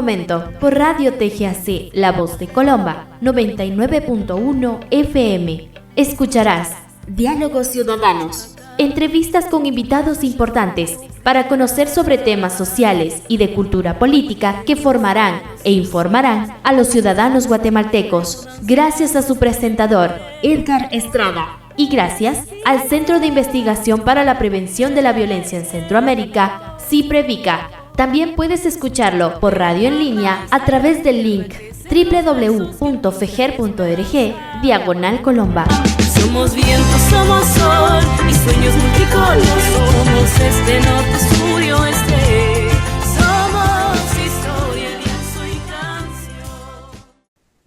momento, por Radio TGAC, La Voz de Colomba, 99.1 FM, escucharás Diálogos Ciudadanos. Entrevistas con invitados importantes para conocer sobre temas sociales y de cultura política que formarán e informarán a los ciudadanos guatemaltecos. Gracias a su presentador, Edgar Estrada. Y gracias al Centro de Investigación para la Prevención de la Violencia en Centroamérica, CIPREVICA. También puedes escucharlo por radio en línea a través del link www.fejer.org/Colomba. Somos viento, somos sol y sueños multicolor. Somos este norte, sur y oeste. Somos historia, lienzo y canción.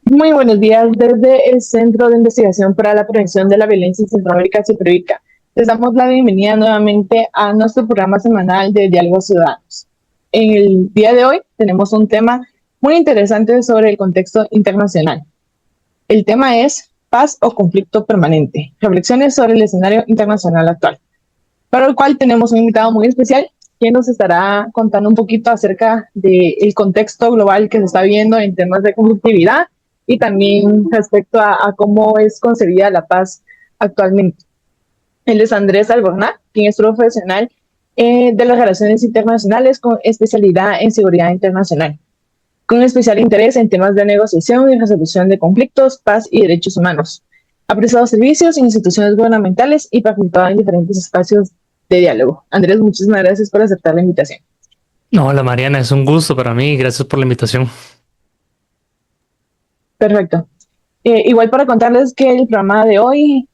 Muy buenos días desde el Centro de Investigación para la Prevención de la Violencia en Centroamérica, CIPREVICA. Les damos la bienvenida nuevamente a nuestro programa semanal de Diálogos Ciudadanos. En el día de hoy tenemos un tema muy interesante sobre el contexto internacional. El tema es paz o conflicto permanente, reflexiones sobre el escenario internacional actual, para el cual tenemos un invitado muy especial, quien nos estará contando un poquito acerca del contexto global que se está viendo en temas de conflictividad y también respecto a cómo es concebida la paz actualmente. Él es Andrés Albornoz, quien es profesional de las relaciones internacionales con especialidad en seguridad internacional, con especial interés en temas de negociación y resolución de conflictos, paz y derechos humanos. Ha prestado servicios en instituciones gubernamentales y participado en diferentes espacios de diálogo. Andrés, muchísimas gracias por aceptar la invitación. Hola Mariana, es un gusto para mí. Gracias por la invitación. Perfecto. Igual para contarles que el programa de hoy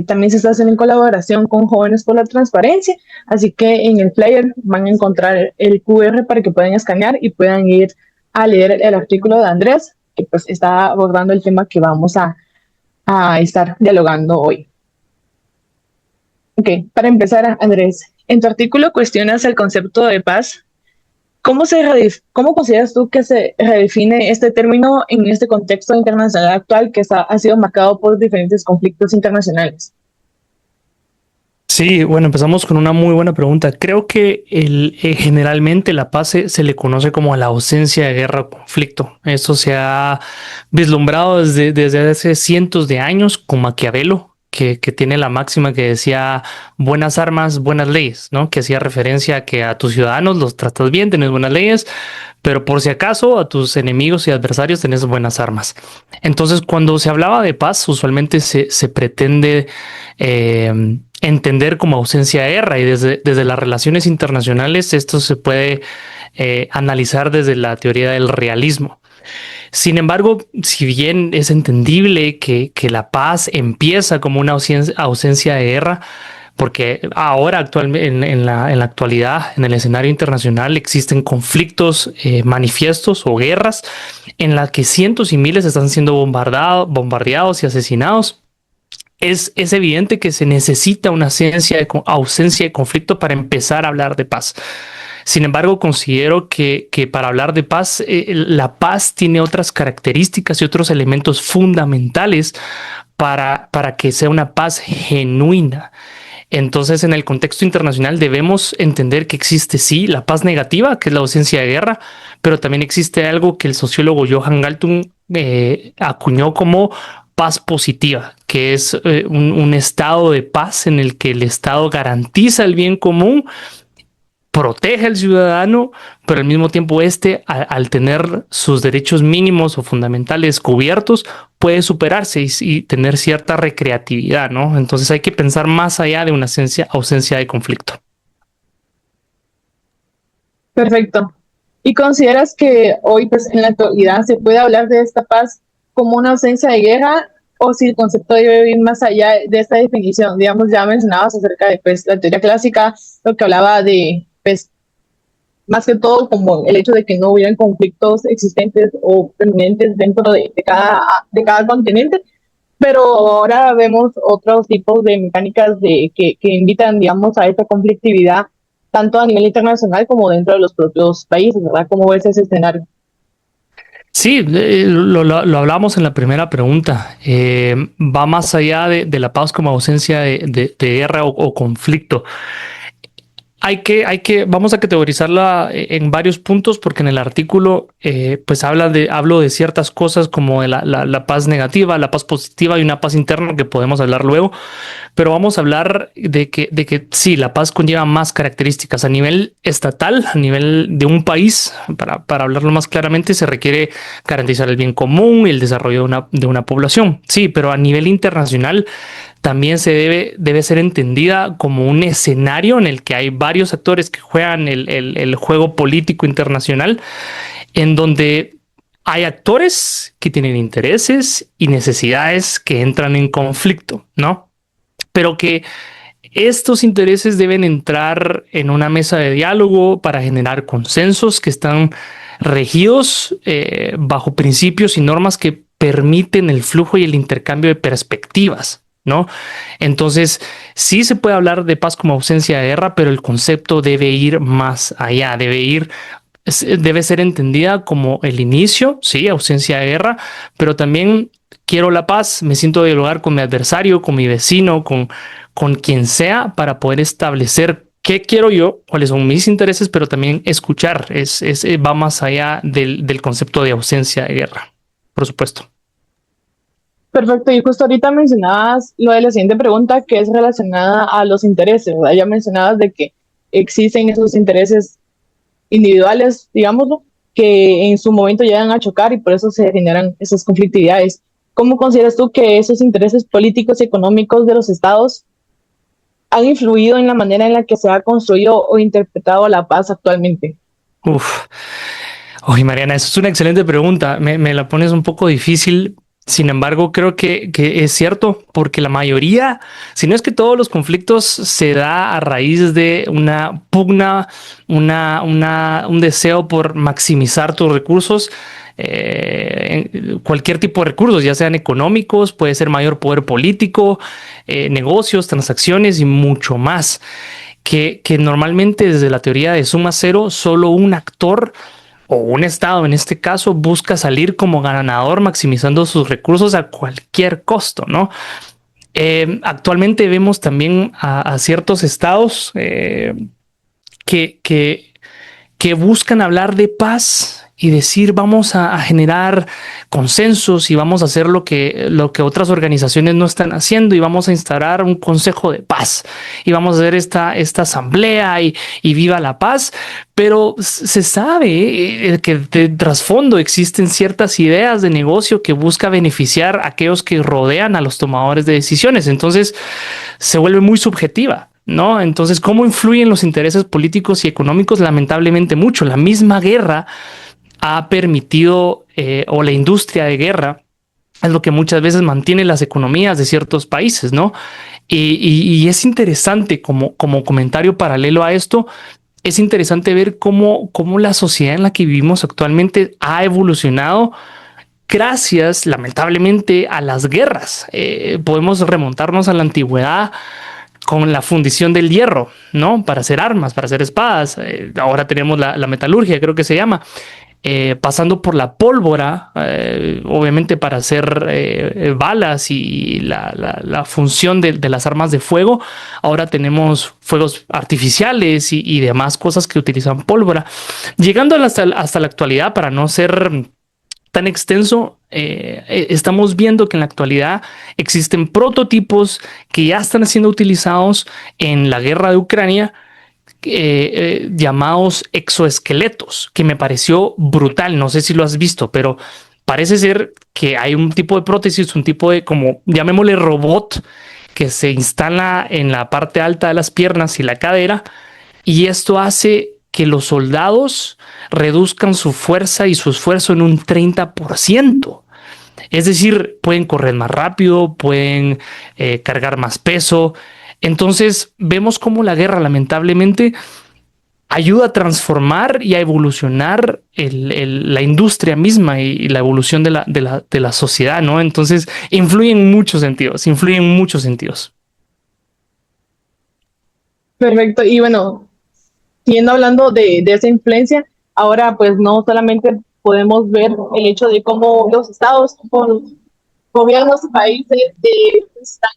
también se está haciendo en colaboración con Jóvenes por la Transparencia, así que en el flyer van a encontrar el QR para que puedan escanear y puedan ir a leer el artículo de Andrés, que pues está abordando el tema que vamos a estar dialogando hoy. Ok, para empezar, Andrés, en tu artículo cuestionas el concepto de paz. ¿Cómo consideras tú que se redefine este término en este contexto internacional actual que ha sido marcado por diferentes conflictos internacionales? Sí, bueno, empezamos con una muy buena pregunta. Creo que generalmente la paz se le conoce como a la ausencia de guerra o conflicto. Esto se ha vislumbrado desde hace cientos de años con Maquiavelo, que tiene la máxima que decía buenas armas, buenas leyes, ¿no? Que hacía referencia a que a tus ciudadanos los tratas bien, tenés buenas leyes, pero por si acaso a tus enemigos y adversarios tenés buenas armas. Entonces, cuando se hablaba de paz, usualmente se pretende entender como ausencia de guerra, y desde las relaciones internacionales esto se puede analizar desde la teoría del realismo. Sin embargo, si bien es entendible que la paz empieza como una ausencia de guerra, porque ahora actualmente en la actualidad en el escenario internacional existen conflictos manifiestos o guerras en las que cientos y miles están siendo bombardeados y asesinados. Es evidente que se necesita una ausencia de conflicto para empezar a hablar de paz. Sin embargo, considero que para hablar de paz, la paz tiene otras características y otros elementos fundamentales para que sea una paz genuina. Entonces, en el contexto internacional debemos entender que existe, sí, la paz negativa, que es la ausencia de guerra, pero también existe algo que el sociólogo Johan Galtung acuñó como paz positiva, que es un estado de paz en el que el Estado garantiza el bien común, protege al ciudadano, pero al mismo tiempo al tener sus derechos mínimos o fundamentales cubiertos, puede superarse y tener cierta recreatividad, ¿no? Entonces hay que pensar más allá de una ausencia de conflicto. Perfecto. ¿Y consideras que hoy, pues, en la actualidad se puede hablar de esta paz como una ausencia de guerra, o si el concepto debe ir más allá de esta definición? Digamos, ya mencionabas acerca de pues, la teoría clásica, lo que hablaba de, pues, más que todo como el hecho de que no hubieran conflictos existentes o permanentes dentro de cada continente, pero ahora vemos otros tipos de mecánicas que invitan, digamos, a esta conflictividad, tanto a nivel internacional como dentro de los propios países, ¿verdad? ¿Cómo ves ese escenario? Sí, lo hablamos en la primera pregunta. Va más allá de la paz como ausencia de guerra o conflicto. vamos a categorizarla en varios puntos porque en el artículo pues hablo de ciertas cosas como la paz negativa, la paz positiva y una paz interna que podemos hablar luego, pero vamos a hablar de que sí, la paz conlleva más características a nivel estatal, a nivel de un país. Para hablarlo más claramente, se requiere garantizar el bien común y el desarrollo de una población. Sí, pero a nivel internacional también debe ser entendida como un escenario en el que hay varios actores que juegan el juego político internacional, en donde hay actores que tienen intereses y necesidades que entran en conflicto, ¿no? Pero que estos intereses deben entrar en una mesa de diálogo para generar consensos que están regidos bajo principios y normas que permiten el flujo y el intercambio de perspectivas, ¿no? Entonces, sí se puede hablar de paz como ausencia de guerra, pero el concepto debe ir más allá, debe ser entendida como el inicio, sí, ausencia de guerra, pero también quiero la paz, me siento dialogar con mi adversario, con mi vecino, con quien sea, para poder establecer qué quiero yo, cuáles son mis intereses, pero también escuchar, va más allá del concepto de ausencia de guerra, por supuesto. Perfecto, y justo ahorita mencionabas lo de la siguiente pregunta, que es relacionada a los intereses, ¿verdad? Ya mencionabas de que existen esos intereses individuales, digámoslo, que en su momento llegan a chocar y por eso se generan esas conflictividades. ¿Cómo consideras tú que esos intereses políticos y económicos de los estados han influido en la manera en la que se ha construido o interpretado la paz actualmente? Oye, Mariana, eso es una excelente pregunta. Me la pones un poco difícil. Sin embargo, creo que es cierto, porque la mayoría, si no es que todos los conflictos, se da a raíz de una pugna, un deseo por maximizar tus recursos, cualquier tipo de recursos, ya sean económicos, puede ser mayor poder político, negocios, transacciones y mucho más. Que normalmente desde la teoría de suma cero, solo un actor o un estado en este caso busca salir como ganador maximizando sus recursos a cualquier costo, ¿no? Actualmente vemos también a ciertos estados que buscan hablar de paz y decir vamos a generar consensos y vamos a hacer lo que otras organizaciones no están haciendo y vamos a instaurar un consejo de paz y vamos a hacer esta asamblea y viva la paz. Pero se sabe que de trasfondo existen ciertas ideas de negocio que busca beneficiar a aquellos que rodean a los tomadores de decisiones. Entonces se vuelve muy subjetiva, ¿no? Entonces, ¿cómo influyen los intereses políticos y económicos? Lamentablemente mucho. La misma guerra ha permitido, o la industria de guerra, es lo que muchas veces mantiene las economías de ciertos países, ¿no? Y es interesante como comentario paralelo a esto, es interesante ver cómo la sociedad en la que vivimos actualmente ha evolucionado gracias, lamentablemente, a las guerras. Podemos remontarnos a la antigüedad con la fundición del hierro, ¿no? Para hacer armas, para hacer espadas. Ahora tenemos la metalurgia, creo que se llama. Pasando por la pólvora, obviamente para hacer balas y la función de las armas de fuego. Ahora tenemos fuegos artificiales y demás cosas que utilizan pólvora. Llegando hasta la actualidad, para no ser tan extenso, estamos viendo que en la actualidad existen prototipos que ya están siendo utilizados en la guerra de Ucrania, llamados exoesqueletos, que me pareció brutal. No sé si lo has visto, pero parece ser que hay un tipo de prótesis, un tipo de, como llamémosle, robot, que se instala en la parte alta de las piernas y la cadera, y esto hace que los soldados reduzcan su fuerza y su esfuerzo en un 30%. Es decir, pueden correr más rápido, pueden cargar más peso. Entonces vemos cómo la guerra, lamentablemente, ayuda a transformar y a evolucionar la industria misma y la evolución de la sociedad, ¿no? Entonces influye en muchos sentidos. Perfecto, y bueno, siguiendo hablando de esa influencia, ahora pues no solamente podemos ver el hecho de cómo los estados, como los gobiernos y países están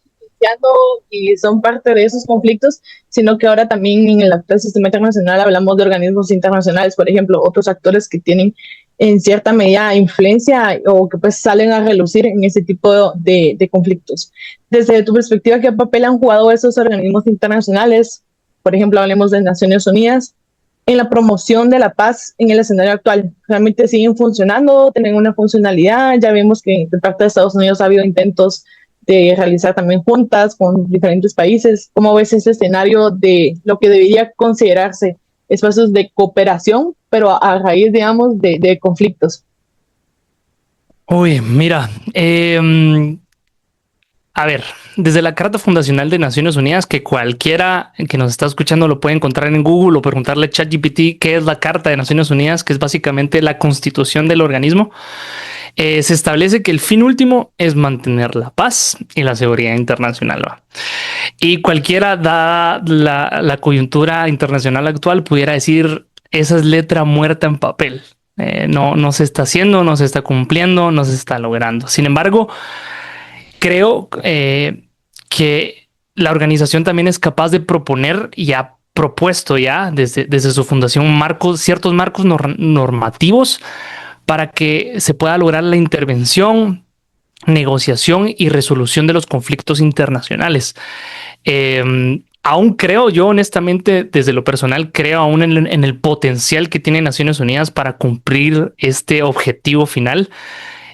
iniciando y son parte de esos conflictos, sino que ahora también en el actual sistema internacional hablamos de organismos internacionales, por ejemplo, otros actores que tienen en cierta medida influencia o que pues salen a relucir en ese tipo de conflictos. Desde tu perspectiva, ¿qué papel han jugado esos organismos internacionales? Por ejemplo, hablemos de Naciones Unidas, en la promoción de la paz en el escenario actual. ¿Realmente siguen funcionando? ¿Tienen una funcionalidad? Ya vemos que de parte de Estados Unidos ha habido intentos de realizar también juntas con diferentes países. ¿Cómo ves ese escenario de lo que debería considerarse espacios de cooperación, pero a raíz, digamos, de conflictos? Uy, mira, a ver, desde la Carta Fundacional de Naciones Unidas, que cualquiera que nos está escuchando lo puede encontrar en Google o preguntarle a ChatGPT qué es la Carta de Naciones Unidas, que es básicamente la constitución del organismo, se establece que el fin último es mantener la paz y la seguridad internacional, ¿va? Y cualquiera, dada la coyuntura internacional actual, pudiera decir, esa es letra muerta en papel. No se está haciendo, no se está cumpliendo, no se está logrando. Sin embargo, creo que la organización también es capaz de proponer y ha propuesto ya desde su fundación ciertos marcos normativos para que se pueda lograr la intervención, negociación y resolución de los conflictos internacionales. Aún creo, yo honestamente, desde lo personal, creo aún en el potencial que tiene Naciones Unidas para cumplir este objetivo final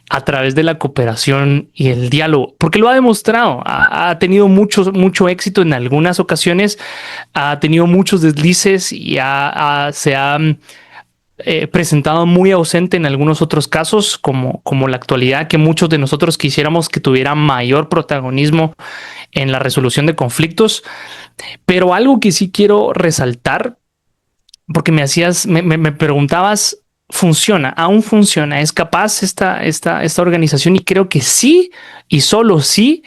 a través de la cooperación y el diálogo, porque lo ha demostrado, ha tenido mucho éxito en algunas ocasiones, ha tenido muchos deslices y se ha presentado muy ausente en algunos otros casos, como la actualidad, que muchos de nosotros quisiéramos que tuviera mayor protagonismo en la resolución de conflictos. Pero algo que sí quiero resaltar, porque me preguntabas, aún funciona, es capaz esta organización, y creo que sí, y solo sí,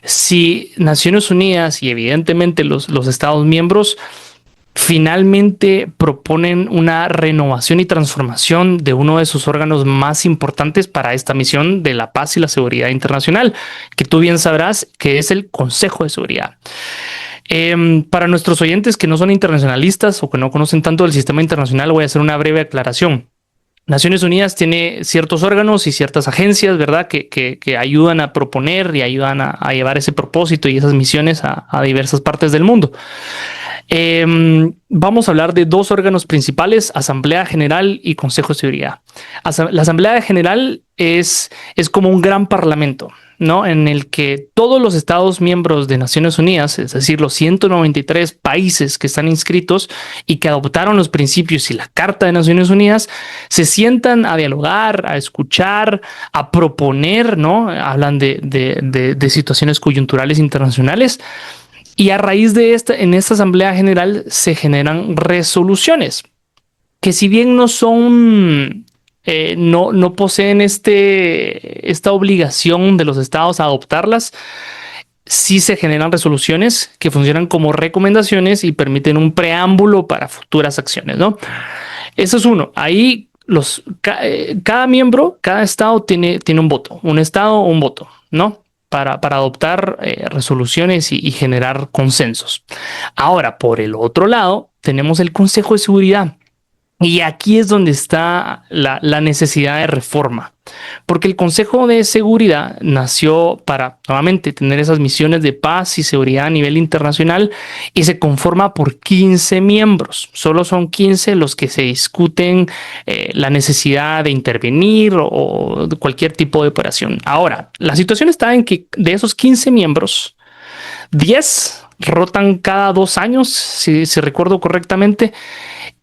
si Naciones Unidas y evidentemente los Estados miembros finalmente proponen una renovación y transformación de uno de sus órganos más importantes para esta misión de la paz y la seguridad internacional, que tú bien sabrás que es el Consejo de Seguridad. Para nuestros oyentes que no son internacionalistas o que no conocen tanto del sistema internacional, voy a hacer una breve aclaración. Naciones Unidas tiene ciertos órganos y ciertas agencias, ¿verdad?, que ayudan a proponer y ayudan a llevar ese propósito y esas misiones a diversas partes del mundo. Vamos a hablar de dos órganos principales: Asamblea General y Consejo de Seguridad. La Asamblea General es como un gran parlamento, ¿no?, en el que todos los Estados miembros de Naciones Unidas, es decir, los 193 países que están inscritos y que adoptaron los principios y la Carta de Naciones Unidas, se sientan a dialogar, a escuchar, a proponer, ¿no? Hablan de situaciones coyunturales internacionales. Y a raíz de en esta Asamblea General se generan resoluciones que, si bien no son, no poseen esta obligación de los estados a adoptarlas, sí se generan resoluciones que funcionan como recomendaciones y permiten un preámbulo para futuras acciones, ¿no? Eso es uno. Ahí cada miembro, cada estado tiene un voto, un estado o un voto, ¿no?, para adoptar resoluciones y generar consensos. Ahora, por el otro lado, tenemos el Consejo de Seguridad. Y aquí es donde está la necesidad de reforma, porque el Consejo de Seguridad nació para, nuevamente, tener esas misiones de paz y seguridad a nivel internacional, y se conforma por 15 miembros. Solo son 15 los que se discuten la necesidad de intervenir o de cualquier tipo de operación. Ahora, la situación está en que de esos 15 miembros, 10 rotan cada 2 años, si recuerdo correctamente,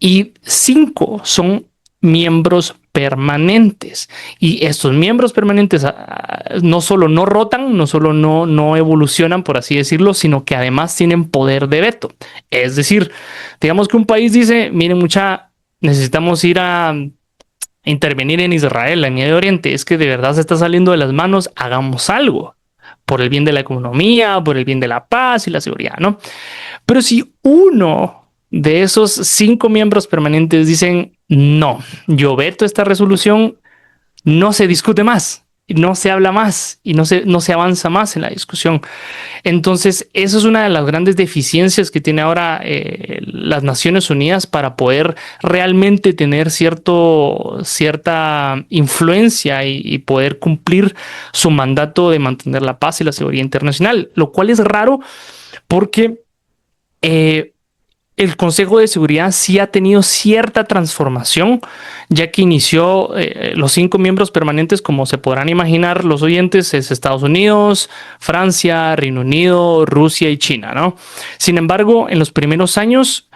y 5 son miembros permanentes. Y estos miembros permanentes no solo no rotan, no solo no evolucionan, por así decirlo, sino que además tienen poder de veto. Es decir, digamos que un país dice: miren, necesitamos ir a intervenir en Israel, en Medio Oriente, es que de verdad se está saliendo de las manos, hagamos algo por el bien de la economía, por el bien de la paz y la seguridad, ¿no? Pero si uno de esos 5 miembros permanentes dicen: no, yo veto esta resolución, no se discute más. no se habla más y no se avanza más en la discusión. Entonces, eso es una de las grandes deficiencias que tiene ahora las Naciones Unidas para poder realmente tener cierta influencia y poder cumplir su mandato de mantener la paz y la seguridad internacional, lo cual es raro porque el Consejo de Seguridad sí ha tenido cierta transformación, ya que inició los 5 miembros permanentes, como se podrán imaginar los oyentes, es Estados Unidos, Francia, Reino Unido, Rusia y China, ¿no? Sin embargo, en los primeros años,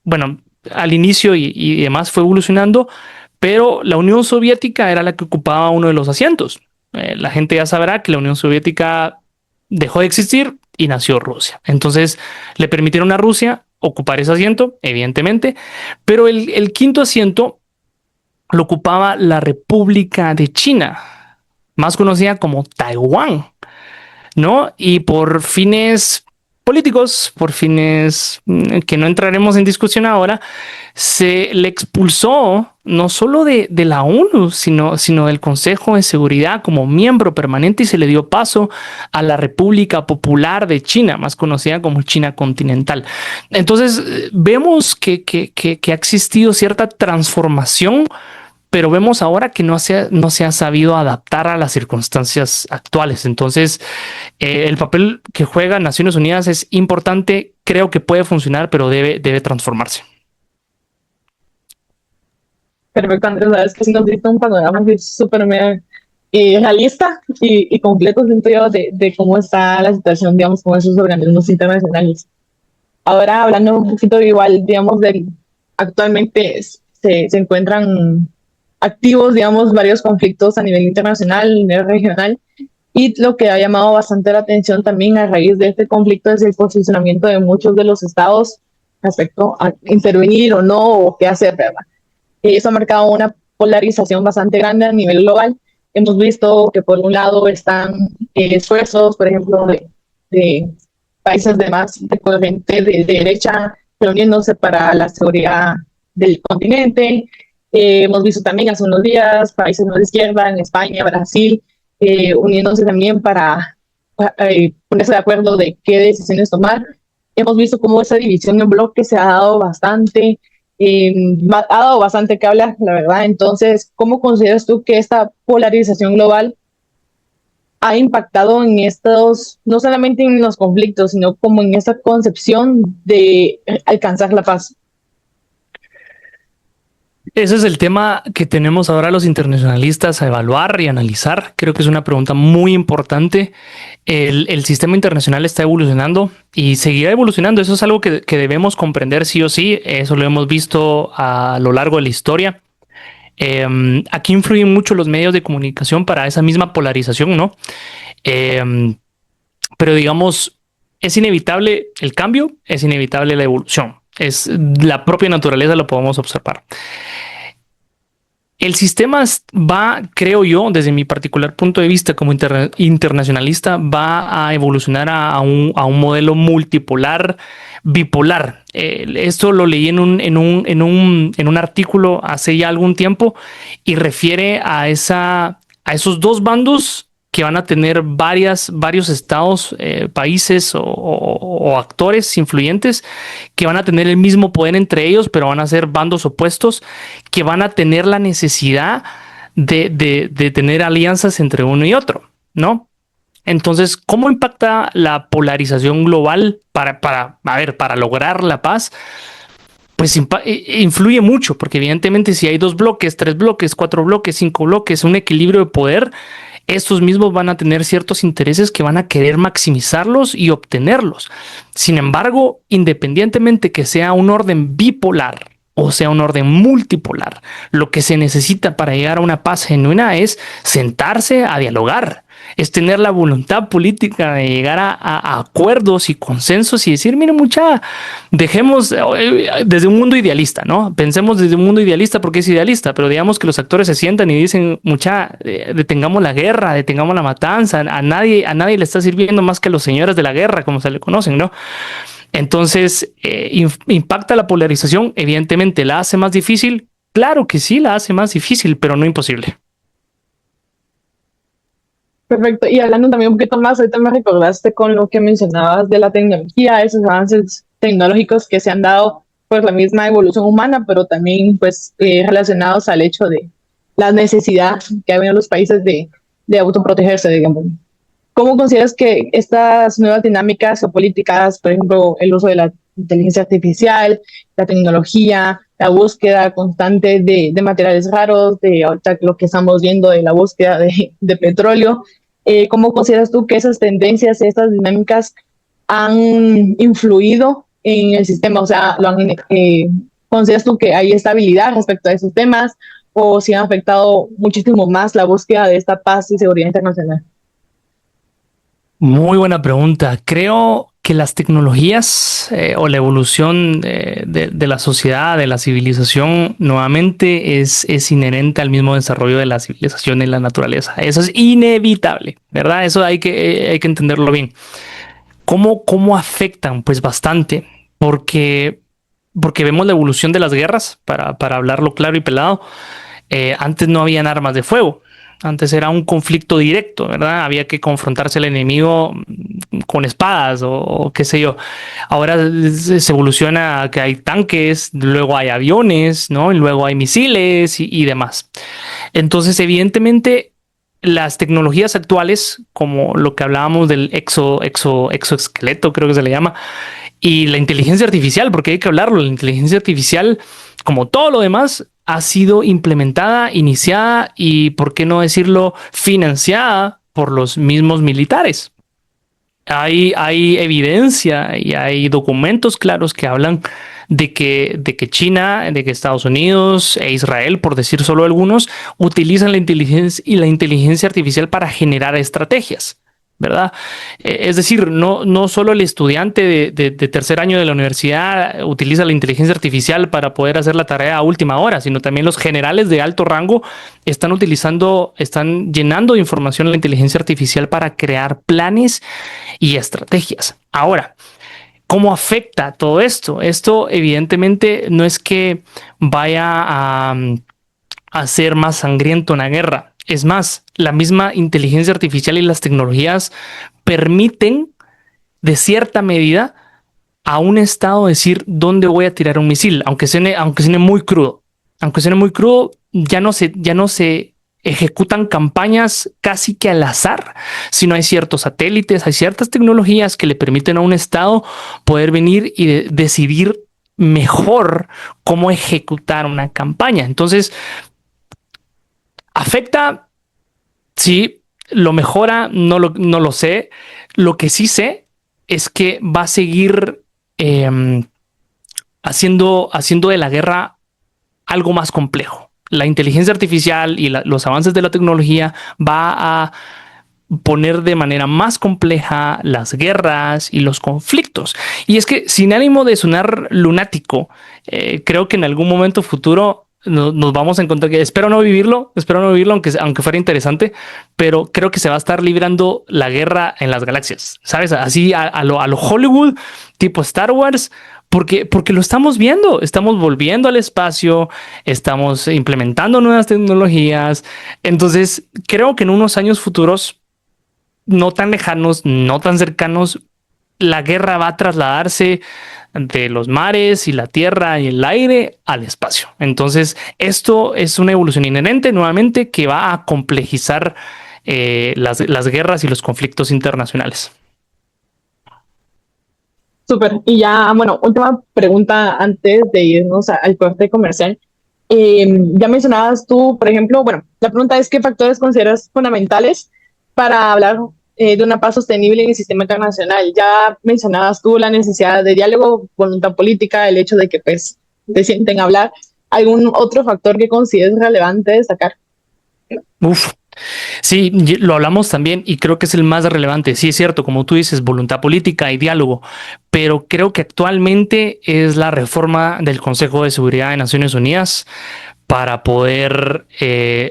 bueno, al inicio y demás fue evolucionando, pero la Unión Soviética era la que ocupaba uno de los asientos. La gente ya sabrá que la Unión Soviética dejó de existir y nació Rusia. Entonces le permitieron a Rusia ocupar ese asiento, evidentemente, pero el quinto asiento lo ocupaba la República de China, más conocida como Taiwán, ¿no? Y por fines políticos, por fines que no entraremos en discusión ahora, se le expulsó no solo de la ONU, sino del Consejo de Seguridad como miembro permanente, y se le dio paso a la República Popular de China, más conocida como China continental. Entonces, vemos que ha existido cierta transformación, pero vemos ahora que no se ha sabido adaptar a las circunstancias actuales. Entonces, el papel que juega Naciones Unidas es importante, creo que puede funcionar, pero debe transformarse. Perfecto, Andrés, sabes que sí nos diste un panorama súper realista y completo, siento yo, de cómo está la situación, digamos, con esos organismos internacionales. Ahora, hablando un poquito igual, digamos, actualmente se encuentran activos, digamos, varios conflictos a nivel internacional, a nivel regional, y lo que ha llamado bastante la atención también a raíz de este conflicto es el posicionamiento de muchos de los estados respecto a intervenir o no, o qué hacer, ¿verdad? Eso ha marcado una polarización bastante grande a nivel global. Hemos visto que por un lado están esfuerzos, por ejemplo, de países de más de corriente de derecha reuniéndose para la seguridad del continente. Hemos visto también hace unos días países más de izquierda en España, Brasil, uniéndose también para ponerse de acuerdo de qué decisiones tomar. Hemos visto cómo esa división en bloques se ha dado bastante, ha dado bastante que hablar, la verdad. Entonces, ¿cómo consideras tú que esta polarización global ha impactado en estos, no solamente en los conflictos, sino como en esta concepción de alcanzar la paz? Ese es el tema que tenemos ahora los internacionalistas a evaluar y analizar. Creo que es una pregunta muy importante. El sistema internacional está evolucionando y seguirá evolucionando. Eso es algo que debemos comprender sí o sí. Eso lo hemos visto a lo largo de la historia. Aquí influyen mucho los medios de comunicación para esa misma polarización, ¿no? Pero digamos, es inevitable el cambio, es inevitable la evolución. Es la propia naturaleza, lo podemos observar. El sistema va, creo yo, desde mi particular punto de vista como internacionalista, va a evolucionar a un modelo multipolar, bipolar. Esto lo leí en un artículo hace ya algún tiempo y refiere a esos dos bandos que van a tener varios estados, países o actores influyentes que van a tener el mismo poder entre ellos, pero van a ser bandos opuestos que van a tener la necesidad de tener alianzas entre uno y otro, ¿no? Entonces, ¿cómo impacta la polarización global para lograr la paz? Pues influye mucho, porque evidentemente si hay 2 bloques, 3 bloques, 4 bloques, 5 bloques, un equilibrio de poder, estos mismos van a tener ciertos intereses que van a querer maximizarlos y obtenerlos. Sin embargo, independientemente que sea un orden bipolar o sea un orden multipolar, lo que se necesita para llegar a una paz genuina es sentarse a dialogar, es tener la voluntad política de llegar a acuerdos y consensos y decir, mire, dejemos desde un mundo idealista, ¿no? Pensemos desde un mundo idealista porque es idealista, pero digamos que los actores se sientan y dicen, detengamos la guerra, detengamos la matanza, a nadie le está sirviendo más que a los señores de la guerra, como se le conocen, ¿no? Entonces, ¿impacta la polarización? Evidentemente, ¿la hace más difícil? Claro que sí, la hace más difícil, pero no imposible. Perfecto. Y hablando también un poquito más, ahorita me recordaste con lo que mencionabas de la tecnología, esos avances tecnológicos que se han dado por la misma evolución humana, pero también pues relacionados al hecho de la necesidad que hay en los países de autoprotegerse, digamos. ¿Cómo consideras que estas nuevas dinámicas o políticas, por ejemplo, el uso de la inteligencia artificial, la tecnología, la búsqueda constante de materiales raros, de ahorita lo que estamos viendo de la búsqueda de petróleo, ¿cómo consideras tú que esas tendencias, estas dinámicas han influido en el sistema? O sea, ¿consideras tú que hay estabilidad respecto a esos temas o si han afectado muchísimo más la búsqueda de esta paz y seguridad internacional? Muy buena pregunta. Creo que las tecnologías o la evolución de la sociedad, de la civilización, nuevamente es inherente al mismo desarrollo de la civilización y la naturaleza. Eso es inevitable, ¿verdad? Eso hay que entenderlo bien. ¿Cómo afectan? Pues bastante, porque vemos la evolución de las guerras, para hablarlo claro y pelado. Antes no habían armas de fuego. Antes era un conflicto directo, ¿verdad? Había que confrontarse al enemigo con espadas o qué sé yo. Ahora se evoluciona a que hay tanques, luego hay aviones, ¿no? Y luego hay misiles y demás. Entonces, evidentemente, las tecnologías actuales, como lo que hablábamos del exoesqueleto, creo que se le llama, y la inteligencia artificial, porque hay que hablarlo, la inteligencia artificial, como todo lo demás, ha sido implementada, iniciada y, por qué no decirlo, financiada por los mismos militares. Hay evidencia y hay documentos claros que hablan de que China, de que Estados Unidos e Israel, por decir solo algunos, utilizan la inteligencia artificial para generar estrategias, ¿verdad? Es decir, no solo el estudiante de tercer año de la universidad utiliza la inteligencia artificial para poder hacer la tarea a última hora, sino también los generales de alto rango están llenando de información la inteligencia artificial para crear planes y estrategias. Ahora, ¿cómo afecta todo esto? Esto evidentemente no es que vaya a hacer más sangriento una guerra. Es más, la misma inteligencia artificial y las tecnologías permiten, de cierta medida, a un estado decir dónde voy a tirar un misil, aunque suene muy crudo. Aunque suene muy crudo, ya no se ejecutan campañas casi que al azar, sino hay ciertos satélites, hay ciertas tecnologías que le permiten a un estado poder venir y decidir mejor cómo ejecutar una campaña. Entonces, ¿afecta? Sí. ¿Lo mejora? No lo sé. Lo que sí sé es que va a seguir haciendo de la guerra algo más complejo. La inteligencia artificial y los avances de la tecnología va a poner de manera más compleja las guerras y los conflictos. Y es que, sin ánimo de sonar lunático, creo que en algún momento futuro nos vamos a encontrar, que espero no vivirlo, aunque fuera interesante, pero creo que se va a estar librando la guerra en las galaxias, ¿sabes? Así a lo Hollywood, tipo Star Wars, porque lo estamos viendo, estamos volviendo al espacio, estamos implementando nuevas tecnologías. Entonces, creo que en unos años futuros, no tan lejanos, no tan cercanos, la guerra va a trasladarse de los mares y la tierra y el aire al espacio. Entonces, esto es una evolución inherente, nuevamente, que va a complejizar las guerras y los conflictos internacionales. Súper. Y ya, bueno, última pregunta antes de irnos al corte comercial. Ya mencionabas tú, por ejemplo, bueno, la pregunta es: ¿qué factores consideras fundamentales para hablar de una paz sostenible en el sistema internacional? Ya mencionabas tú la necesidad de diálogo, voluntad política, el hecho de que pues te sienten hablar. ¿Algún otro factor que consideres relevante destacar? Sí, lo hablamos también y creo que es el más relevante. Sí, es cierto, como tú dices, voluntad política y diálogo, pero creo que actualmente es la reforma del Consejo de Seguridad de Naciones Unidas para poder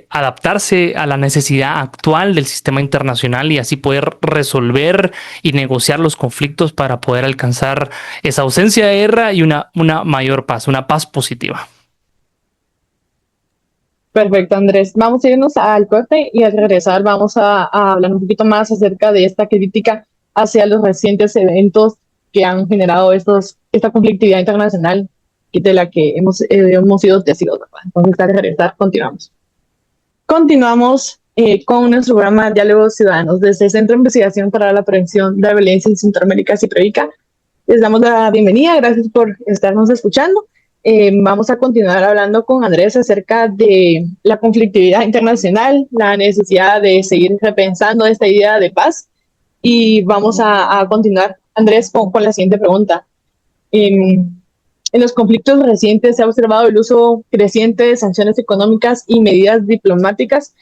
adaptarse a la necesidad actual del sistema internacional y así poder resolver y negociar los conflictos para poder alcanzar esa ausencia de guerra y una mayor paz, una paz positiva. Perfecto, Andrés. Vamos a irnos al corte y al regresar vamos a hablar un poquito más acerca de esta crítica hacia los recientes eventos que han generado esta conflictividad internacional y de la que hemos sido testigos, ¿verdad? Entonces, al regresar, continuamos. Continuamos con nuestro programa Diálogos Ciudadanos desde el Centro de Investigación para la Prevención de la Violencia en Centroamérica, CIPREVICA. Les damos la bienvenida, gracias por estarnos escuchando. Vamos a continuar hablando con Andrés acerca de la conflictividad internacional, la necesidad de seguir repensando esta idea de paz. Y vamos a continuar, Andrés, con la siguiente pregunta. En los conflictos recientes se ha observado el uso creciente de sanciones económicas y medidas diplomáticas.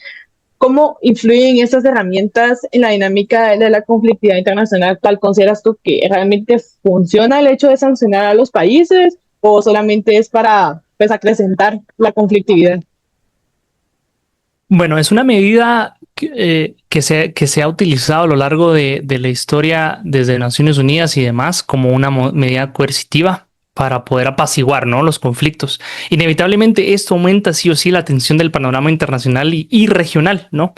¿Cómo influyen estas herramientas en la dinámica de la conflictividad internacional actual? ¿Consideras tú que realmente funciona el hecho de sancionar a los países o solamente es para acrecentar la conflictividad? Bueno, es una medida que se ha utilizado a lo largo de la historia desde Naciones Unidas y demás como una medida coercitiva para poder apaciguar, ¿no?, los conflictos. Inevitablemente esto aumenta sí o sí la tensión del panorama internacional y regional, ¿no?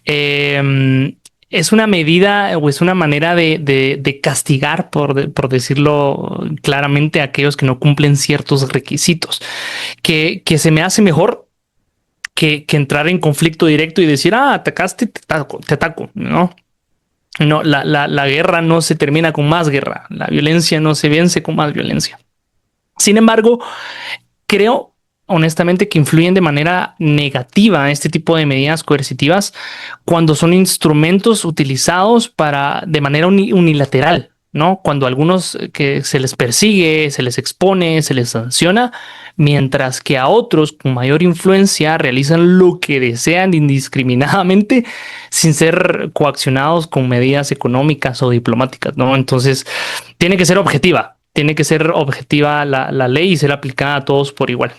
Es una medida o es una manera de castigar, por decirlo claramente, a aquellos que no cumplen ciertos requisitos, que se me hace mejor que entrar en conflicto directo y decir, atacaste, te ataco, ¿no? No, la guerra no se termina con más guerra, la violencia no se vence con más violencia. Sin embargo, creo honestamente que influyen de manera negativa este tipo de medidas coercitivas cuando son instrumentos utilizados de manera unilateral, ¿no? Cuando a algunos que se les persigue, se les expone, se les sanciona, mientras que a otros con mayor influencia realizan lo que desean indiscriminadamente sin ser coaccionados con medidas económicas o diplomáticas, ¿no? Entonces, tiene que ser objetiva. Tiene que ser objetiva la ley y ser aplicada a todos por igual.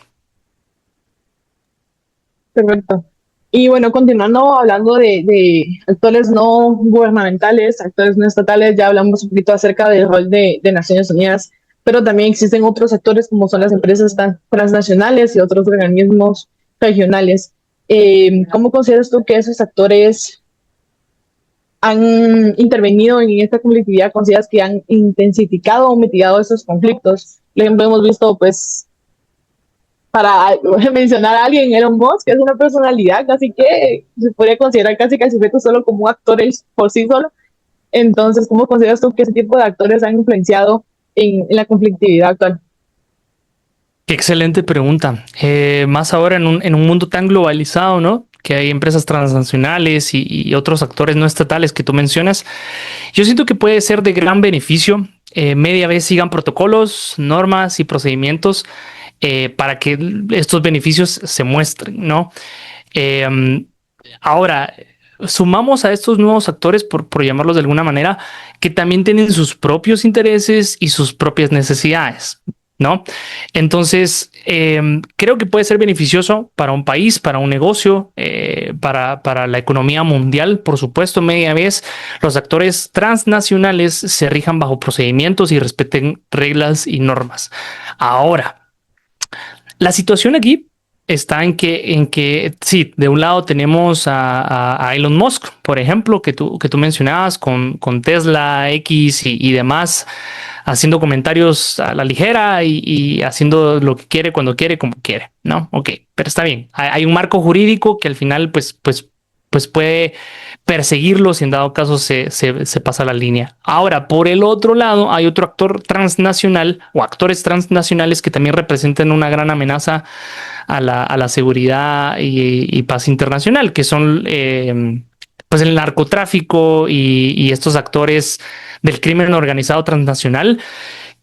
Perfecto. Y bueno, continuando hablando de actores no gubernamentales, actores no estatales, ya hablamos un poquito acerca del rol de Naciones Unidas, pero también existen otros actores como son las empresas transnacionales y otros organismos regionales. ¿Cómo consideras tú que esos actores han intervenido en esta conflictividad? ¿Consideras que han intensificado o mitigado esos conflictos? Por ejemplo, hemos visto, pues, para mencionar a alguien, Elon Musk, que es una personalidad casi que se podría considerar casi que el sujeto solo como actor por sí solo. Entonces, ¿cómo consideras tú que ese tipo de actores han influenciado en la conflictividad actual? Qué excelente pregunta. Más ahora en un mundo tan globalizado, ¿no?, que hay empresas transnacionales y otros actores no estatales que tú mencionas, yo siento que puede ser de gran beneficio media vez sigan protocolos, normas y procedimientos para que estos beneficios se muestren, ¿no? Ahora, sumamos a estos nuevos actores, por llamarlos de alguna manera, que también tienen sus propios intereses y sus propias necesidades, ¿no? Entonces, creo que puede ser beneficioso para un país, para un negocio, para la economía mundial. Por supuesto, media vez los actores transnacionales se rijan bajo procedimientos y respeten reglas y normas. Ahora, la situación aquí está en que sí, de un lado tenemos a Elon Musk, por ejemplo, que tú mencionabas con Tesla, X y demás, haciendo comentarios a la ligera y haciendo lo que quiere, cuando quiere, como quiere, ¿no? Ok, pero está bien. Hay un marco jurídico que al final pues puede perseguirlo si en dado caso se pasa la línea. Ahora, por el otro lado, hay otro actor transnacional o actores transnacionales que también representan una gran amenaza a la seguridad y paz internacional, que son pues el narcotráfico y estos actores del crimen organizado transnacional,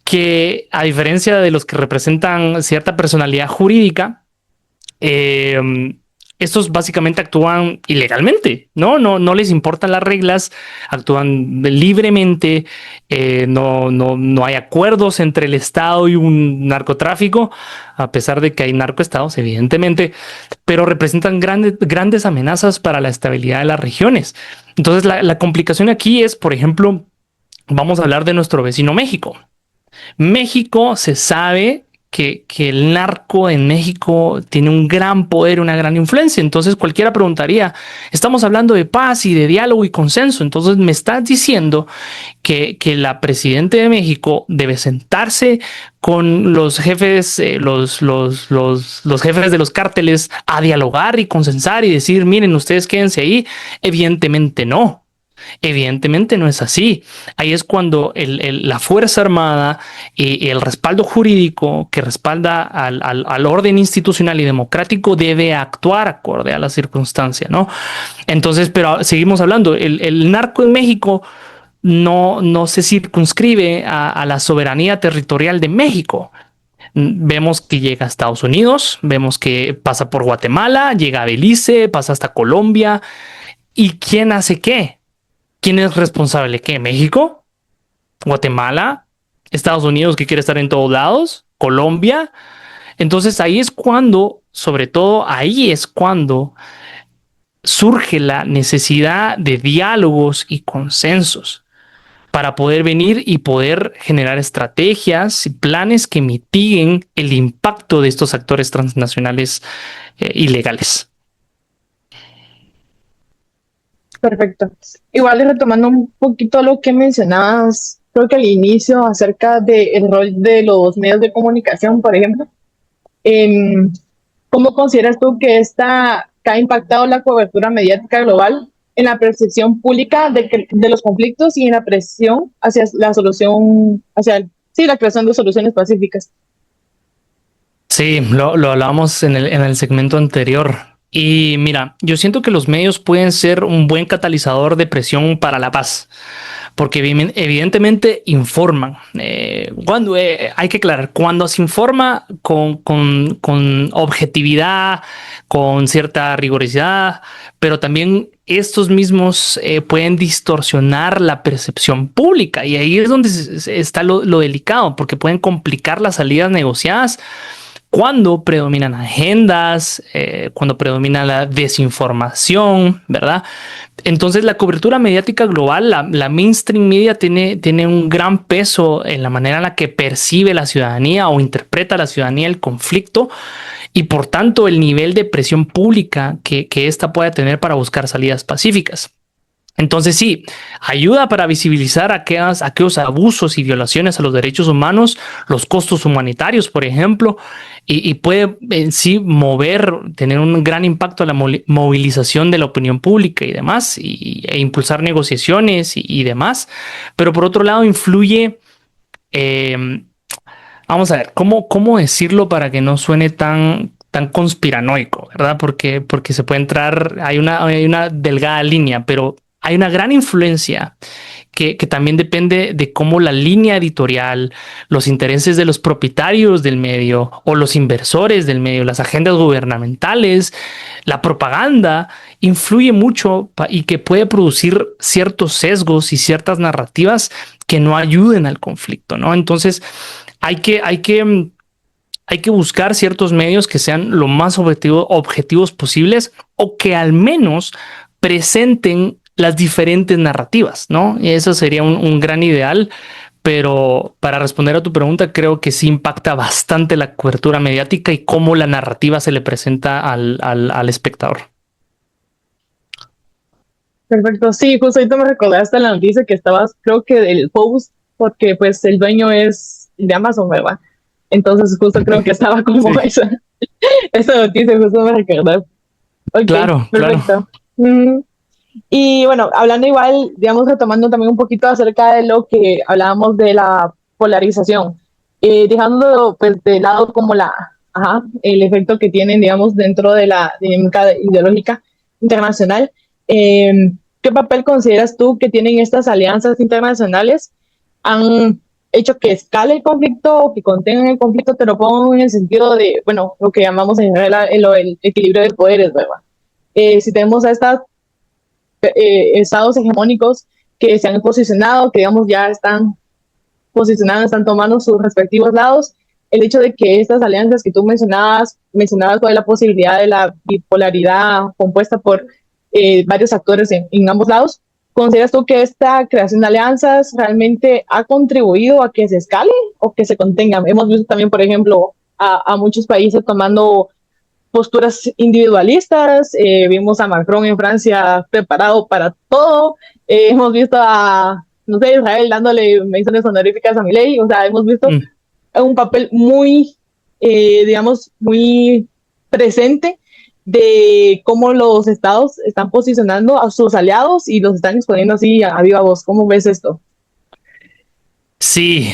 que a diferencia de los que representan cierta personalidad jurídica, estos básicamente actúan ilegalmente, no les importan las reglas, actúan libremente, no hay acuerdos entre el Estado y un narcotráfico, a pesar de que hay narcoestados, evidentemente, pero representan grandes amenazas para la estabilidad de las regiones. Entonces, la complicación aquí es, por ejemplo, vamos a hablar de nuestro vecino México. México se sabe que el narco en México tiene un gran poder, una gran influencia. Entonces cualquiera preguntaría, estamos hablando de paz y de diálogo y consenso. Entonces me estás diciendo que la presidenta de México debe sentarse con los jefes, los jefes de los cárteles a dialogar y consensar y decir, miren, ustedes quédense ahí. Evidentemente no. Evidentemente no es así. Ahí es cuando la Fuerza Armada y el respaldo jurídico que respalda al orden institucional y democrático debe actuar acorde a la circunstancia, ¿no? Entonces, pero seguimos hablando, el narco en México no se circunscribe a la soberanía territorial de México. Vemos que llega a Estados Unidos, vemos que pasa por Guatemala, llega a Belice, pasa hasta Colombia. ¿Y quién hace qué? ¿Quién es responsable? ¿Qué? ¿México? ¿Guatemala? ¿Estados Unidos, que quiere estar en todos lados? ¿Colombia? Entonces ahí es cuando, sobre todo ahí es cuando surge la necesidad de diálogos y consensos para poder venir y poder generar estrategias y planes que mitiguen el impacto de estos actores transnacionales ilegales. Perfecto. Igual retomando un poquito lo que mencionabas, creo que al inicio acerca del rol de los medios de comunicación, por ejemplo, ¿cómo consideras tú que ha impactado la cobertura mediática global en la percepción pública de los conflictos y en la presión hacia la solución, la creación de soluciones pacíficas? Sí, lo hablábamos en el segmento anterior. Y mira, yo siento que los medios pueden ser un buen catalizador de presión para la paz, porque evidentemente informan. Cuando hay que aclarar, cuando se informa con objetividad, con cierta rigurosidad, pero también estos mismos pueden distorsionar la percepción pública, y ahí es donde está lo delicado, porque pueden complicar las salidas negociadas cuando predominan agendas, cuando predomina la desinformación, ¿verdad? Entonces la cobertura mediática global, la mainstream media tiene un gran peso en la manera en la que percibe la ciudadanía o interpreta la ciudadanía el conflicto, y por tanto el nivel de presión pública que ésta puede tener para buscar salidas pacíficas. Entonces sí, ayuda para visibilizar aquellos abusos y violaciones a los derechos humanos, los costos humanitarios, por ejemplo, y puede en sí tener un gran impacto en la movilización de la opinión pública y demás, e impulsar negociaciones y demás. Pero por otro lado influye, vamos a ver, ¿cómo decirlo para que no suene tan conspiranoico, ¿verdad? Porque se puede entrar, hay una delgada línea, pero hay una gran influencia que también depende de cómo la línea editorial, los intereses de los propietarios del medio o los inversores del medio, las agendas gubernamentales, la propaganda, influye mucho y que puede producir ciertos sesgos y ciertas narrativas que no ayuden al conflicto, ¿no? Entonces hay que buscar ciertos medios que sean lo más objetivos posibles, o que al menos presenten las diferentes narrativas, ¿no? Y eso sería un gran ideal, pero para responder a tu pregunta, creo que sí impacta bastante la cobertura mediática y cómo la narrativa se le presenta al espectador. Perfecto, sí, justo ahorita me recordaste la noticia que estabas, creo que del Post, porque pues el dueño es de Amazon, ¿verdad? Entonces justo creo que estaba como sí. esa noticia justo me recordó. Okay, claro, perfecto. Claro. Y bueno, hablando igual, digamos, retomando también un poquito acerca de lo que hablábamos de la polarización, dejando pues de lado como el efecto que tienen, digamos, dentro de la dinámica ideológica internacional, ¿qué papel consideras tú que tienen estas alianzas internacionales? ¿Han hecho que escale el conflicto o que contengan el conflicto? Te lo pongo en el sentido de, bueno, lo que llamamos en general el equilibrio de poderes, ¿verdad? Si tenemos a estas estados hegemónicos que se han posicionado, que digamos ya están posicionados, están tomando sus respectivos lados, el hecho de que estas alianzas que tú mencionabas sobre la posibilidad de la bipolaridad compuesta por varios actores en ambos lados, ¿consideras tú que esta creación de alianzas realmente ha contribuido a que se escale o que se contenga? Hemos visto también, por ejemplo, a muchos países tomando posturas individualistas. Vimos a Macron en Francia preparado para todo. Hemos visto a, no sé, Israel dándole menciones honoríficas a Milei. O sea, hemos visto un papel muy, digamos, muy presente de cómo los estados están posicionando a sus aliados y los están exponiendo así a viva voz. ¿Cómo ves esto? Sí,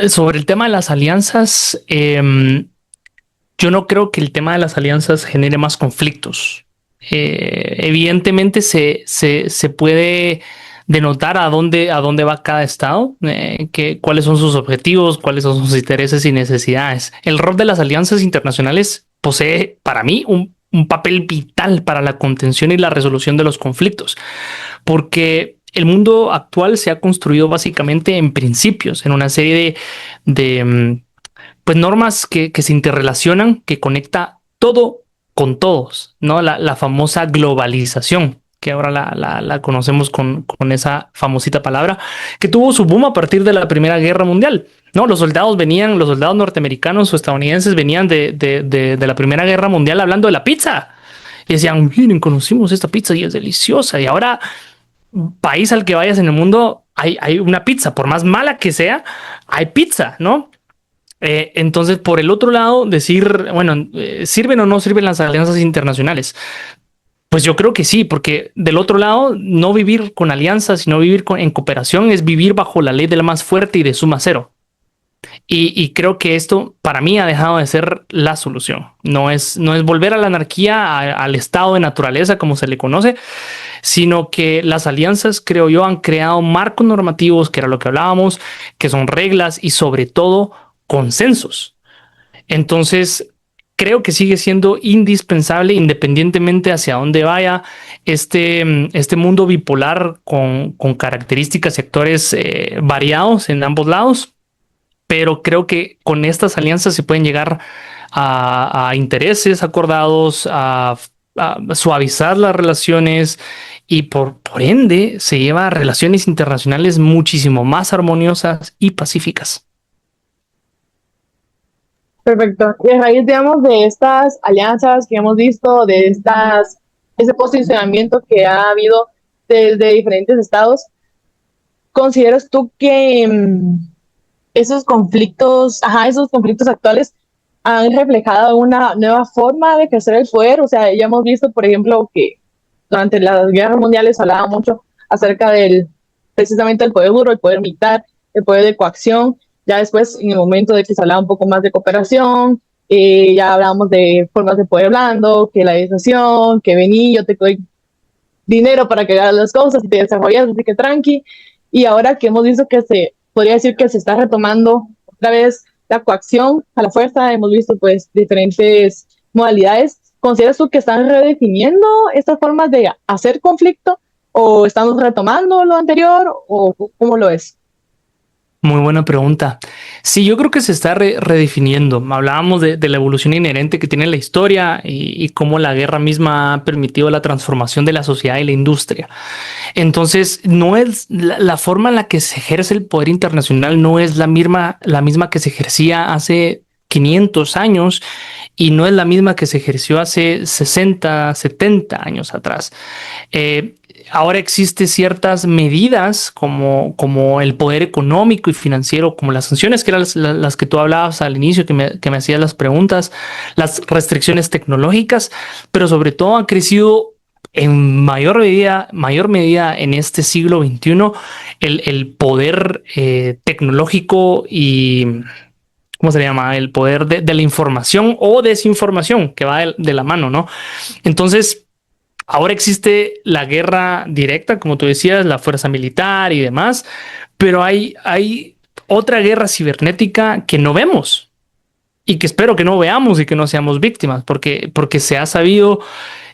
sobre el tema de las alianzas, yo no creo que el tema de las alianzas genere más conflictos. Evidentemente se puede denotar a dónde va cada estado, cuáles son sus objetivos, cuáles son sus intereses y necesidades. El rol de las alianzas internacionales posee, para mí, un papel vital para la contención y la resolución de los conflictos, porque el mundo actual se ha construido básicamente en principios, en una serie de pues normas que se interrelacionan, que conecta todo con todos, ¿no? La famosa globalización, que ahora la conocemos con esa famosita palabra, que tuvo su boom a partir de la Primera Guerra Mundial, ¿no? Los soldados norteamericanos o estadounidenses venían de la Primera Guerra Mundial hablando de la pizza. Y decían, miren, conocimos esta pizza y es deliciosa. Y ahora, país al que vayas en el mundo, hay una pizza, por más mala que sea, hay pizza, ¿no? Entonces, por el otro lado, decir, bueno, ¿sirven o no sirven las alianzas internacionales? Pues yo creo que sí, porque del otro lado, no vivir con alianzas, sino vivir en cooperación es vivir bajo la ley del más fuerte y de suma cero. Y creo que esto para mí ha dejado de ser la solución. No es volver a la anarquía, al estado de naturaleza como se le conoce, sino que las alianzas, creo yo, han creado marcos normativos, que era lo que hablábamos, que son reglas y sobre todo consensos. Entonces, creo que sigue siendo indispensable, independientemente hacia dónde vaya este mundo bipolar con características y sectores variados en ambos lados. Pero creo que con estas alianzas se pueden llegar a intereses acordados, a suavizar las relaciones y por ende se lleva a relaciones internacionales muchísimo más armoniosas y pacíficas. Perfecto. Y a raíz, digamos, de estas alianzas que hemos visto, ese posicionamiento que ha habido desde diferentes estados, ¿consideras tú que esos conflictos actuales han reflejado una nueva forma de ejercer el poder? O sea, ya hemos visto, por ejemplo, que durante las guerras mundiales hablaba mucho acerca precisamente del poder duro, el poder militar, el poder de coacción. Ya después, en el momento de que se hablaba un poco más de cooperación, ya hablábamos de formas de poder blando, que la legislación, que vení, yo te doy dinero para que hagas las cosas y te desarrollas, así que tranqui. Y ahora que hemos visto que podría decir que se está retomando otra vez la coacción a la fuerza, hemos visto pues diferentes modalidades. ¿Consideras tú que están redefiniendo estas formas de hacer conflicto o estamos retomando lo anterior o cómo lo es? Muy buena pregunta. Sí, yo creo que se está redefiniendo. Hablábamos de la evolución inherente que tiene la historia y cómo la guerra misma ha permitido la transformación de la sociedad y la industria. Entonces, no es la forma en la que se ejerce el poder internacional, no es la misma que se ejercía hace 500 años y no es la misma que se ejerció hace 60, 70 años atrás. Ahora existen ciertas medidas como el poder económico y financiero, como las sanciones, que eran las que tú hablabas al inicio, que me hacías las preguntas, las restricciones tecnológicas, pero sobre todo han crecido en mayor medida en este siglo XXI el poder tecnológico y ¿cómo se llama? El poder de la información o desinformación que va de la mano, ¿no? Entonces, ahora existe la guerra directa, como tú decías, la fuerza militar y demás, pero hay otra guerra cibernética que no vemos y que espero que no veamos y que no seamos víctimas, porque se ha sabido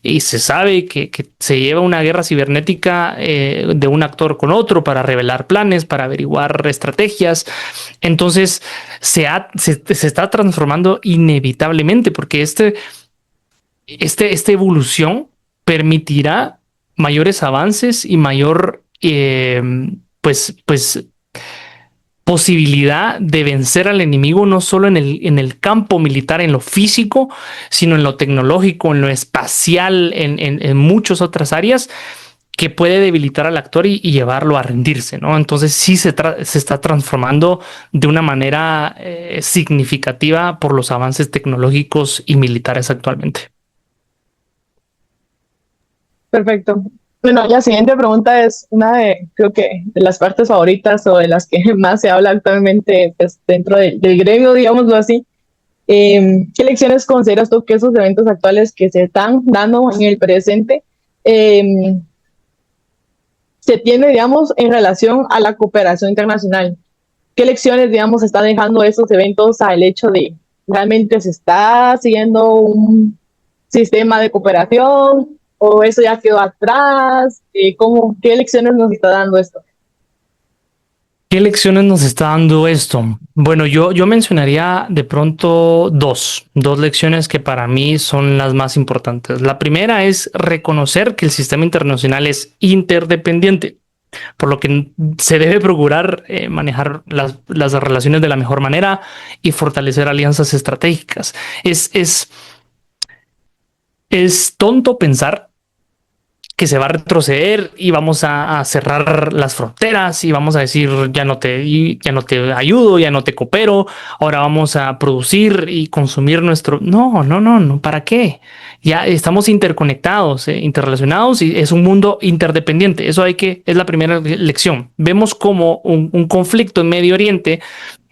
y se sabe que se lleva una guerra cibernética de un actor con otro para revelar planes, para averiguar estrategias. Entonces se está transformando inevitablemente porque esta evolución permitirá mayores avances y mayor, pues posibilidad de vencer al enemigo no solo en el campo militar, en lo físico, sino en lo tecnológico, en lo espacial, en muchas otras áreas, que puede debilitar al actor y llevarlo a rendirse, ¿no? Entonces sí se está transformando de una manera significativa por los avances tecnológicos y militares actualmente. Perfecto. Bueno, la siguiente pregunta es una de, creo que, de las partes favoritas o de las que más se habla actualmente, pues, dentro del gremio, digámoslo así. ¿Qué lecciones consideras tú que esos eventos actuales que se están dando en el presente se tiene, digamos, en relación a la cooperación internacional? ¿Qué lecciones, digamos, están dejando esos eventos al hecho de realmente se está siguiendo un sistema de cooperación o eso ya quedó atrás? ¿Qué lecciones nos está dando esto? ¿Qué lecciones nos está dando esto? Bueno, yo mencionaría de pronto dos lecciones que para mí son las más importantes. La primera es reconocer que el sistema internacional es interdependiente, por lo que se debe procurar manejar las relaciones de la mejor manera y fortalecer alianzas estratégicas. Es tonto pensar que se va a retroceder y vamos a cerrar las fronteras y vamos a decir ya no te ayudo, ya no te coopero, ahora vamos a producir y consumir nuestro... No, ¿para qué? Ya estamos interconectados, interrelacionados y es un mundo interdependiente. Eso es la primera lección. Vemos como un conflicto en Medio Oriente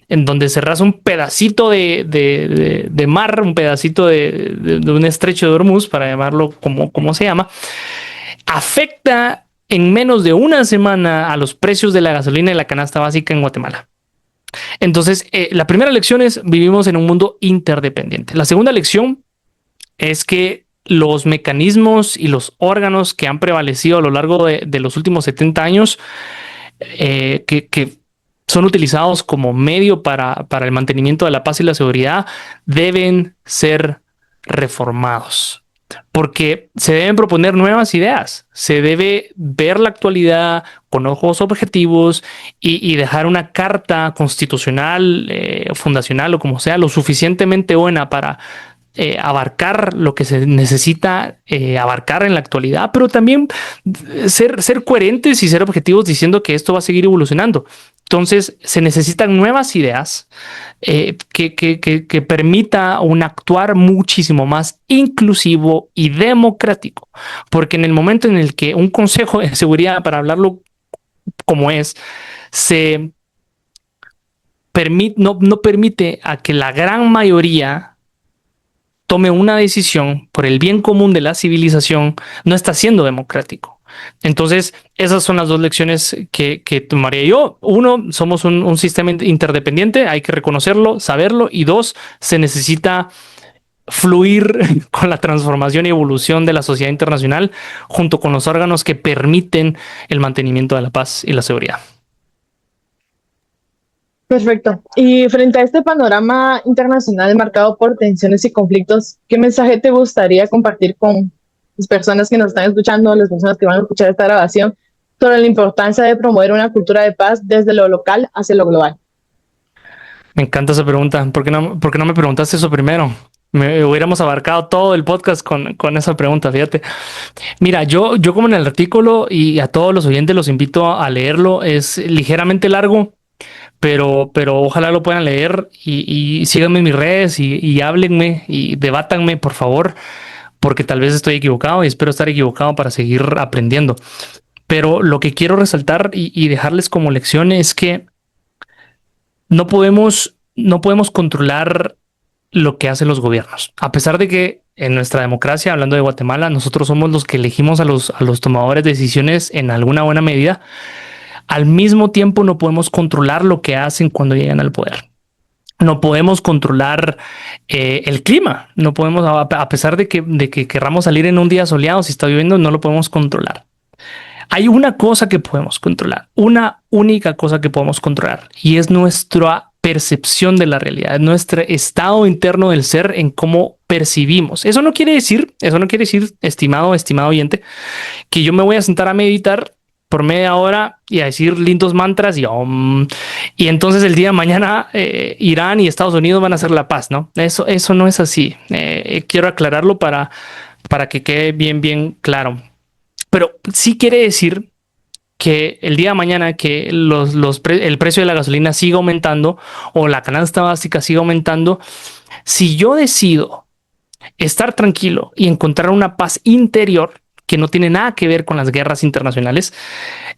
en donde cerras un pedacito de mar, un pedacito de un estrecho de Hormuz, para llamarlo como se llama, afecta en menos de una semana a los precios de la gasolina y la canasta básica en Guatemala. Entonces, la primera lección es vivimos en un mundo interdependiente. La segunda lección es que los mecanismos y los órganos que han prevalecido a lo largo de los últimos 70 años, que son utilizados como medio para el mantenimiento de la paz y la seguridad, deben ser reformados. Porque se deben proponer nuevas ideas, se debe ver la actualidad con ojos objetivos y dejar una carta constitucional, fundacional o como sea, lo suficientemente buena para abarcar lo que se necesita abarcar en la actualidad, pero también ser coherentes y ser objetivos diciendo que esto va a seguir evolucionando. Entonces se necesitan nuevas ideas que permita un actuar muchísimo más inclusivo y democrático, porque en el momento en el que un Consejo de Seguridad, para hablarlo como es, no permite a que la gran mayoría tome una decisión por el bien común de la civilización, no está siendo democrático. Entonces, esas son las dos lecciones que tomaría yo. Uno, somos un sistema interdependiente, hay que reconocerlo, saberlo. Y dos, se necesita fluir con la transformación y evolución de la sociedad internacional junto con los órganos que permiten el mantenimiento de la paz y la seguridad. Perfecto. Y frente a este panorama internacional marcado por tensiones y conflictos, ¿qué mensaje te gustaría compartir con las personas que nos están escuchando, las personas que van a escuchar esta grabación, sobre la importancia de promover una cultura de paz desde lo local hacia lo global? Me encanta esa pregunta. ¿Por qué no me preguntaste eso primero? Hubiéramos abarcado todo el podcast con esa pregunta, fíjate. Mira, yo como en el artículo, y a todos los oyentes los invito a leerlo, es ligeramente largo, pero ojalá lo puedan leer y síganme en mis redes y háblenme y debátanme, por favor, porque tal vez estoy equivocado y espero estar equivocado para seguir aprendiendo. Pero lo que quiero resaltar y dejarles como lección es que no podemos controlar lo que hacen los gobiernos. A pesar de que en nuestra democracia, hablando de Guatemala, nosotros somos los que elegimos a los tomadores de decisiones en alguna buena medida, al mismo tiempo no podemos controlar lo que hacen cuando llegan al poder. No podemos controlar el clima. No podemos, a pesar de que querramos salir en un día soleado, si está lloviendo, no lo podemos controlar. Hay una cosa que podemos controlar, una única cosa que podemos controlar, y es nuestra percepción de la realidad, nuestro estado interno del ser en cómo percibimos. Eso no quiere decir, estimado oyente, que yo me voy a sentar a meditar por media hora y a decir lindos mantras y entonces el día de mañana Irán y Estados Unidos van a hacer la paz, ¿no? Eso no es así. Quiero aclararlo para que quede bien claro. Pero sí quiere decir que el día de mañana que el precio de la gasolina siga aumentando o la canasta básica siga aumentando, si yo decido estar tranquilo y encontrar una paz interior que no tiene nada que ver con las guerras internacionales,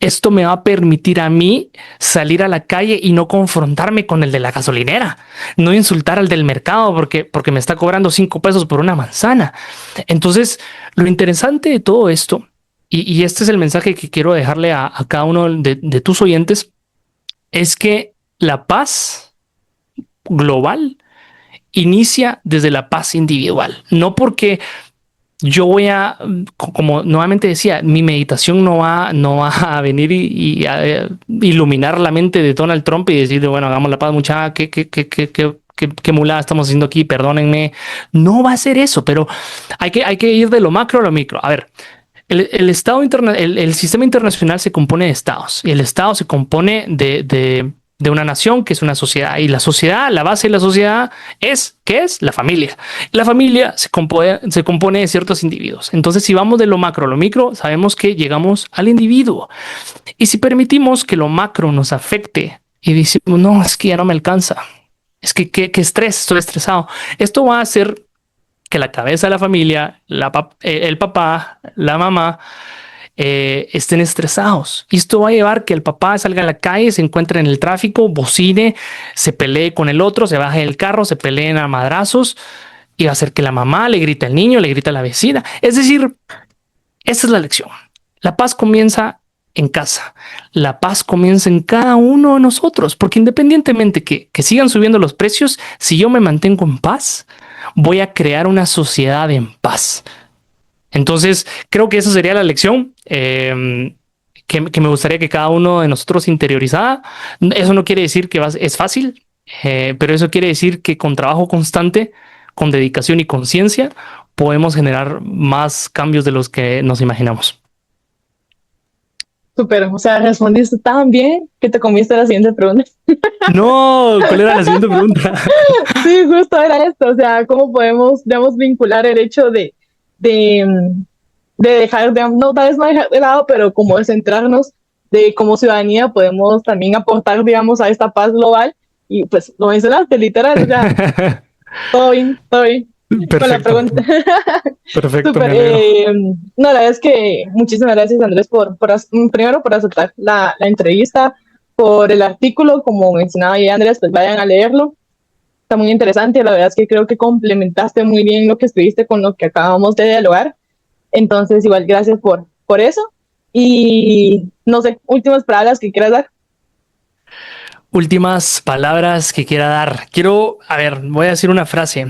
esto me va a permitir a mí salir a la calle y no confrontarme con el de la gasolinera, no insultar al del mercado porque me está cobrando 5 pesos por una manzana. Entonces, lo interesante de todo esto, y este es el mensaje que quiero dejarle a cada uno de tus oyentes, es que la paz global inicia desde la paz individual, no porque yo voy a, como nuevamente decía, mi meditación no va a venir y a iluminar la mente de Donald Trump y decir, bueno, hagamos la paz, muchacha, qué mulada estamos haciendo aquí, perdónenme. No va a ser eso, pero hay que ir de lo macro a lo micro. A ver, el sistema internacional se compone de estados y el estado se compone de una nación que es una sociedad, y la sociedad, la base de la sociedad ¿qué es? La familia. La familia se compone de ciertos individuos. Entonces, si vamos de lo macro a lo micro, sabemos que llegamos al individuo. Y si permitimos que lo macro nos afecte y decimos, no, es que ya no me alcanza, es que qué estrés, estoy estresado, esto va a hacer que la cabeza de la familia, el papá, la mamá, estén estresados. Y esto va a llevar que el papá salga a la calle, se encuentre en el tráfico, bocine, se pelee con el otro, se baje del carro, se peleen a madrazos y va a hacer que la mamá le grite al niño, le grita a la vecina. Es decir, esa es la lección. La paz comienza en casa. La paz comienza en cada uno de nosotros, porque independientemente que sigan subiendo los precios, si yo me mantengo en paz, voy a crear una sociedad en paz. Entonces, creo que esa sería la lección que me gustaría que cada uno de nosotros interiorizara. Eso no quiere decir que es fácil, pero eso quiere decir que con trabajo constante, con dedicación y conciencia, podemos generar más cambios de los que nos imaginamos. Súper, o sea, respondiste tan bien que te comiste la siguiente pregunta. No, ¿cuál era la siguiente pregunta? Sí, justo era esto, o sea, ¿cómo podemos, digamos, vincular el hecho de dejar, no, tal vez no dejar de lado, pero como de centrarnos de como ciudadanía podemos también aportar, digamos, a esta paz global? Y pues lo mencionaste, literal, o sea, todo bien. Perfecto. Con la pregunta. Perfecto. Super, no, la verdad es que muchísimas gracias, Andrés, primero por aceptar la entrevista, por el artículo, como mencionaba ya Andrés, pues vayan a leerlo. Está muy interesante, la verdad es que creo que complementaste muy bien lo que escribiste con lo que acabamos de dialogar. Entonces, igual, gracias por eso. Y no sé, últimas palabras que quieras dar. Últimas palabras que quiera dar. Voy a decir una frase.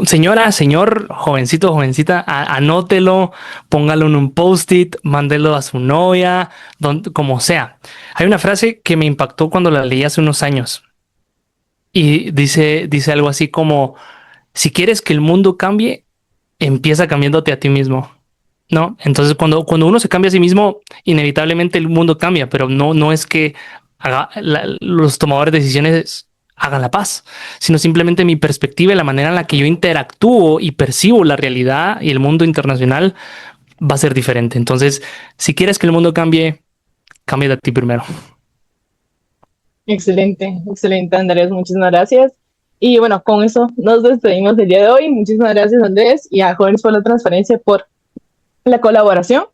Señora, señor, jovencito, jovencita, anótelo, póngalo en un post-it, mándelo a su novia, como sea. Hay una frase que me impactó cuando la leí hace unos años. Y dice algo así como, si quieres que el mundo cambie, empieza cambiándote a ti mismo, ¿no? Entonces, cuando uno se cambia a sí mismo, inevitablemente el mundo cambia, pero no es que los tomadores de decisiones hagan la paz, sino simplemente mi perspectiva y la manera en la que yo interactúo y percibo la realidad y el mundo internacional va a ser diferente. Entonces, si quieres que el mundo cambie, cambia a ti primero. Excelente, Andrés, muchísimas gracias. Y bueno, con eso nos despedimos del día de hoy. Muchísimas gracias, Andrés, y a Jóvenes por la Transparencia por la colaboración.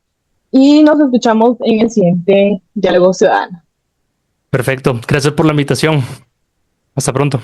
Y nos escuchamos en el siguiente Diálogo Ciudadano. Perfecto. Gracias por la invitación. Hasta pronto.